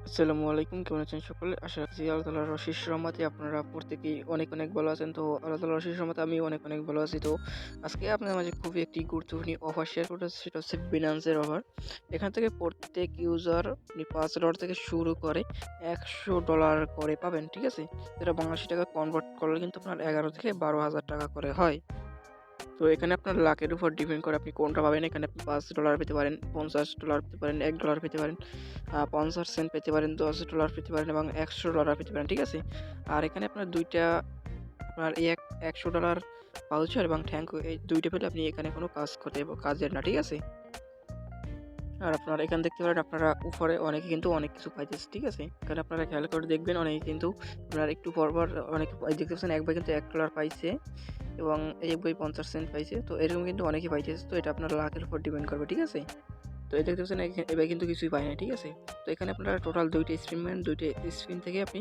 আসসালামু আলাইকুম। কেমন আছেন সকলে? আশা রাখছি আল্লাহ তাআলার অশেষ রহমতে আপনারা প্রত্যেকেই অনেক ভালো আছেন। তো আল্লাহ তাআলার অশেষ রহমতে আমি অনেক ভালো আছি। তো আজকে আপনাদের মাঝে খুবই একটি গুরুত্বপূর্ণ অফার শেয়ার করতে যাচ্ছি, সেটা হচ্ছে Binance এর অফার। এখান থেকে প্রত্যেক ইউজার আপনি $5 থেকে শুরু করে $100 করে পাবেন। ঠিক আছে? যেটা বাংলাদেশী টাকা কনভার্ট করলে কিন্তু আপনার ১১ থেকে ১২,০০০ টাকা করে হয়। তো এখানে আপনার লাকের উপর ডিপেন্ড করে আপনি কোনটা পাবেন। এখানে আপনি $5 পেতে পারেন, $50 পেতে পারেন, $1 পেতে পারেন, ৫০ সেন্ট পেতে পারেন, $10 পেতে পারেন এবং $100 পেতে পারেন। ঠিক আছে? আর এখানে আপনার ২ টা আপনার এই $100 ভাউচার এবং থ্যাংক ইউ, এই ২ টা পেলে আপনি এখানে কোনো কাজের না। ঠিক আছে? আর আপনারা এখানে দেখতে পারেন, আপনারা উপরে অনেকে কিন্তু অনেক কিছু পাইতেছে। ঠিক আছে? এখানে আপনারা খেয়াল করে দেখবেন, অনেকে কিন্তু আপনার একটু পরপর অনেকে দেখতে পাচ্ছেন, এক ভাই কিন্তু $1 পাইছে এবং এক ভাই ৫০ সেন্ট পাইছে। তো এরকম কিন্তু অনেকেই পাইতেছে। তো এটা আপনার লাকের উপর ডিপেন্ড করবে। ঠিক আছে? তো এই দেখতে পাচ্ছেন, এবার কিন্তু কিছুই পায় নাই। ঠিক আছে? তো এখানে আপনারা টোটাল ২ টা স্পিন মারেন, ২ টা স্পিন থেকে আপনি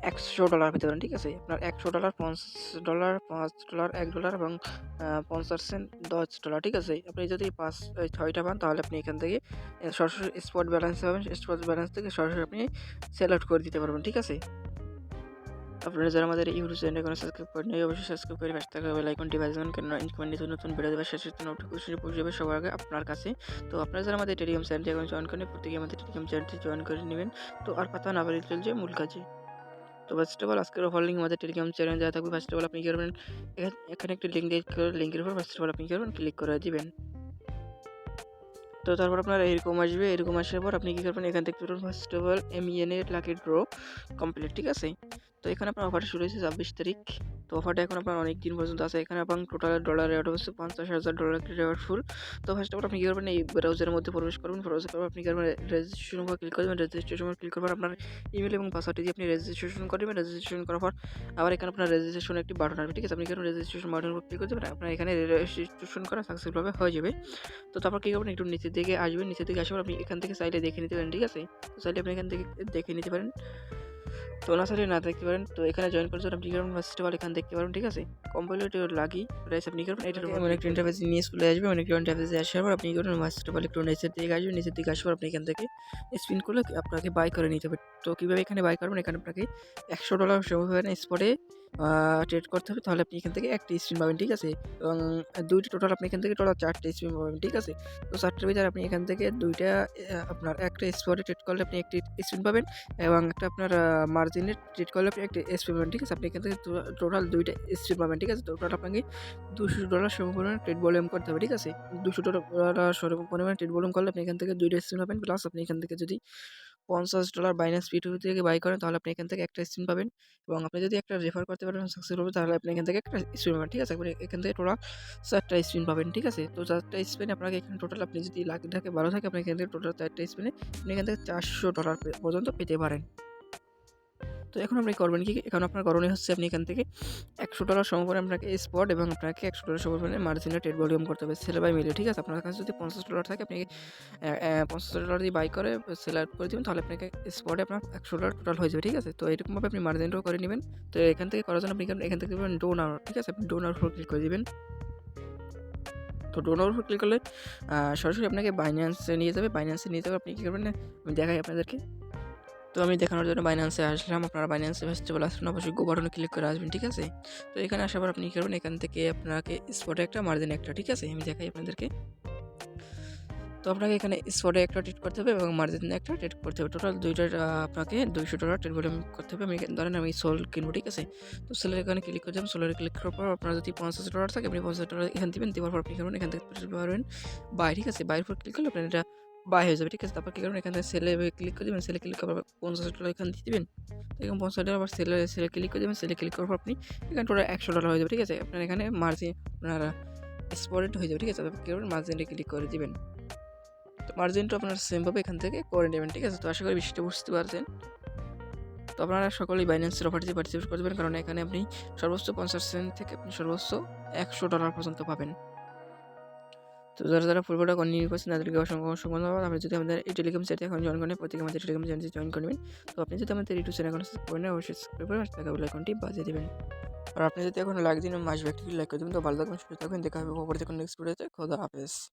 $100 পেতে পারেন। ঠিক আছে? আপনার $100, $50, $5, $1 এবং ৫০ সেন্ট, $10। ঠিক আছে? আপনি যদি ৬ টা পান, তাহলে আপনি এখান থেকে সরাসরি স্পট ব্যালেন্স পাবেন। স্পট ব্যালেন্স থেকে সরাসরি আপনি সেল আউট করে দিতে পারবেন। ঠিক আছে? আপনারা যারা আমাদের ইউটিউব চ্যানেল এখনো সাবস্ক্রাইব করেন নাই, অবশ্যই সাবস্ক্রাইব করে পাশে থাকা বেল আইকনটি বাজিয়ে দিন, কেননা ইনকামিং নতুন ভিডিও দেওয়ার সাথে সাথে নোটিফিকেশন পৌঁছে যাবে সবার আগে আপনার কাছে। তো আপনারা যারা আমাদের টেলিগ্রাম চ্যানেলটি এখন জয়েন করেন, প্রত্যেকেই আমাদের টেলিগ্রাম চ্যানেলটি জয়েন করে নেবেন। তো আর কথা না বাড়িয়ে চলে যাই মূল কাজে। তো ফার্স্ট অফ অল আজকের অফার লিঙ্ক আমাদের টেলিগ্রাম চ্যানেলে দেওয়া থাকবে। ফার্স্ট অফ অল আপনি কি করবেন, এখানে একটি লিঙ্ক লিঙ্কের উপর ফার্স্ট অফ অল আপনি কি করবেন, ক্লিক করে দিবেন। তো তারপর আপনার এরকম আসবে, এরকম আসার পর আপনি কি করবেন, এখান থেকে ফার্স্ট অফ অল MEN এর লাকি ড্র কমপ্লিট। ঠিক আছে? তো এখানে আপনার অফারটা শুরু হয়েছে ২৬ তারিখ। তো অফারটা এখন আপনার অনেক দিন পর্যন্ত আছে। এখানে আপনার টোটাল ডলার রেওয়ার্ড হচ্ছে $৫০,০০০ রেওয়ার্ড ফুল। তো ফার্স্ট অফ অল আপনি কি করবেন, এই ব্রাউজারের মধ্যে প্রবেশ করবেন। প্রবেশ করার আপনি কি করবেন, রেজিস্ট্রেশন উপর ক্লিক করবেন। রেজিস্ট্রেশন উপর ক্লিক করার পর আপনার ইমেল এবং পাসওয়ার্ড দিয়ে আপনি রেজিস্ট্রেশন করবেন। রেজিস্ট্রেশন করার পর আবার এখানে আপনার রেজিস্ট্রেশন একটি বাটন আসবে। ঠিক আছে? আপনি কি করবেন, রেজিস্ট্রেশন বাটনের উপর ক্লিক করে দেবেন। আপনার এখানে রেজিস্ট্রেশন করা সাকসেসফুলভাবে হয়ে যাবে। তো তারপর কী করবেন, একটু নিচের দিকে আসবেন। নিচের দিকে আসার পর আপনি এখান থেকে চাইলে দেখে নিতে পারেন। ঠিক আছে? তো চাইলে আপনি এখান থেকে দেখে নিতে পারেন। তো না চাইলে না দেখতে পারেন। তো এখানে জয়েন করার জন্য আপনি কি করবেন, ফার্স্ট অফ অল এখানে দেখতে পারবেন। ঠিক আছে? কম্পাইলেটর লাগি প্রাইস আপনি করবেন, এটার এমন একটা ইন্টারফেস নিয়ে চলে আসবে। অনেক ইন্টারফেসে আসার পর আপনি কি করবেন, ফার্স্ট অফ অল একটু নিচের দিকে আসবেন। নিচের দিকে আসার পর আপনি এখান থেকে স্পিন করলে আপনাকে বাই করে নিতে হবে। তো কীভাবে এখানে বাই করবেন, এখানে আপনাকে $100 সময় স্পটে ট্রেড করতে হবে। তাহলে আপনি এখান থেকে একটা স্পিন পাবেন। ঠিক আছে? এবং ২টি টোটাল আপনি এখান থেকে টোটাল ৪টে স্পিন পাবেন। ঠিক আছে? তো ৪টার ভিতরে আপনি এখান থেকে ২টা আপনার একটা স্পটে ট্রেড করলে আপনি একটি স্পিন পাবেন এবং একটা আপনার মার্জিনে ট্রেড করলে আপনি একটা স্পিন পাবেন। ঠিক আছে? আপনি এখান থেকে টোটাল ২টা স্পিন পাবেন। ঠিক আছে? টোটাল আপনাকে $২০০ সমপরিমাণে ট্রেড ভলিউম করতে হবে। ঠিক আছে? $২০০ সমপরিমাণে ট্রেড ভলিউম করলে আপনি এখান থেকে ২টা স্পিন পাবেন। প্লাস আপনি এখান থেকে যদি $৫০ Binance P2P থেকে বাই করেন, তাহলে আপনি এখান থেকে একটা স্পিন পাবেন এবং আপনি যদি একটা রেফার করতে পারেন সাকসেসফুল, তাহলে আপনি এখান থেকে একটা স্পিন পাবেন। ঠিক আছে? আপনি এখান থেকে টোটাল ৪টা স্পিন পাবেন। ঠিক আছে? তো ৪টা স্পিনে আপনাকে এখানে টোটাল, আপনি যদি লাকি থাকে, ভালো থাকে, আপনি এখান থেকে টোটাল ৪টা স্পিনে আপনি এখান থেকে $৪০০ পর্যন্ত পেতে পারেন। তো এখন আপনি করবেন কি? এখন আপনার করণীয় হচ্ছে, আপনি এখান থেকে $100 সমপরিমাণে আপনাকে স্পট এবং আপনাকে $100 সমপরিমাণে মার্জিনে ট্রেড ভলিউম করতে হবে সেল বাই মিলে। ঠিক আছে? আপনার কাছে যদি $50 থাকে, আপনি $50 দিয়ে বাই করে সেল আউট করে দিবেন, তাহলে আপনাকে স্পটে আপনার $100 টোটাল হয়ে যাবে। ঠিক আছে? তো এরকমভাবে আপনি মার্জিনটাও করে নেবেন। তো এখান থেকে করার জন্য আপনি এখান থেকে দেবেন ডো নাও। ঠিক আছে? আপনি ডো নাওর উপর ক্লিক করে দিবেন। তো ডো নাওর উপর ক্লিক করলে সরাসরি আপনাকে বাইন্যান্সে নিয়ে যাবে। বাইন্যান্সে নিয়ে যাবে, আপনি কী করবেন, আমি দেখাই আপনাদেরকে। তো আমি দেখানোর জন্য বাইন্যান্সে আসলাম। আপনারা বাইন্যান্সে ফার্স্ট অফ অল আসবেন, অবশ্যই গো বাটনে ক্লিক করে আসবেন। ঠিক আছে? তো এখানে আসার পর আপনি কী করবেন, এখান থেকে আপনাকে স্পটে একটা, মার্জিনে একটা। ঠিক আছে? আমি দেখাই আপনাদেরকে। তো আপনাকে এখানে স্পটে একটা ট্রেড করতে হবে এবং মার্জিনে একটা ট্রেড করতে হবে। টোটাল ২টার আপনাকে $২০০ ট্রেড ভলিউম করতে হবে। ধরেন আমি সোল কিনবো। ঠিক আছে? তো সেলের এখানে ক্লিক করে যাবেন। সেলের ক্লিক করার পর আপনার যদি $৫০ থাকে, আপনি $৫০ এখানে দিবেন। দেওয়ার পর আপনি করবেন, এখান থেকে পারবেন বাই। ঠিক আছে? বাইয়ের উপর ক্লিক করলে আপনার এটা বাই হয়ে যাবে। ঠিক আছে? তারপর কী করবেন, এখান থেকে সেলে ক্লিক করে দেবেন। সেলে ক্লিক করার পর $৫০ এখানে দিয়ে দিবেন। এরকম $৫০ আবার সেলে ক্লিক করে দেবেন। সেলে ক্লিক করার পর আপনি এখানে টোটাল $100 হয়ে যাবে। ঠিক আছে? আপনার এখানে মার্জিন আপনার স্পটেড হয়ে যাবে। ঠিক আছে? তারপর কী করবেন, মার্জিনটা ক্লিক করে দিবেন। তো মার্জিনটা আপনার সেমভাবে এখান থেকে করে নেবেন। ঠিক আছে? তো আশা করি বিষয়টা বুঝতে পারছেন। তো আপনারা সকলেই বাইন্যান্সের অফারটিতে পার্টিসিপেট করতে পারেন, কারণ এখানে আপনি সর্বোচ্চ 50 সেন্ট থেকে আপনি সর্বোচ্চ $100 পর্যন্ত পাবেন। তো যারা ফুল ভিডিওটা কন্টিনিউ করছেন, তাদেরকে অসংখ্য ধন্যবাদ। আপনি যদি আমাদের এই টেলিগ্রাম চ্যানেলে এখন জয়েন করেন, প্রত্যেকে আমাদের টেলিগ্রাম চ্যানেলে জয়েন করবেন। তো আপনি যদি আমাদের ইউটিউব চ্যানেল এখন সাবস্ক্রাইব করেন, অবশ্যই সাবস্ক্রাইব করে টাকা বেল আইকনটি বাজিয়ে দেবেন। আর আপনি যদি এখন লাইক দিন, মাস ব্যক্তিকে লাইক করে দেবেন। তো ভালো থাকবেন, সুস্থ থাকবেন। দেখা হবে পরবর্তী কোনো নেক্সট ভিডিওতে। খোদা হাফেজ।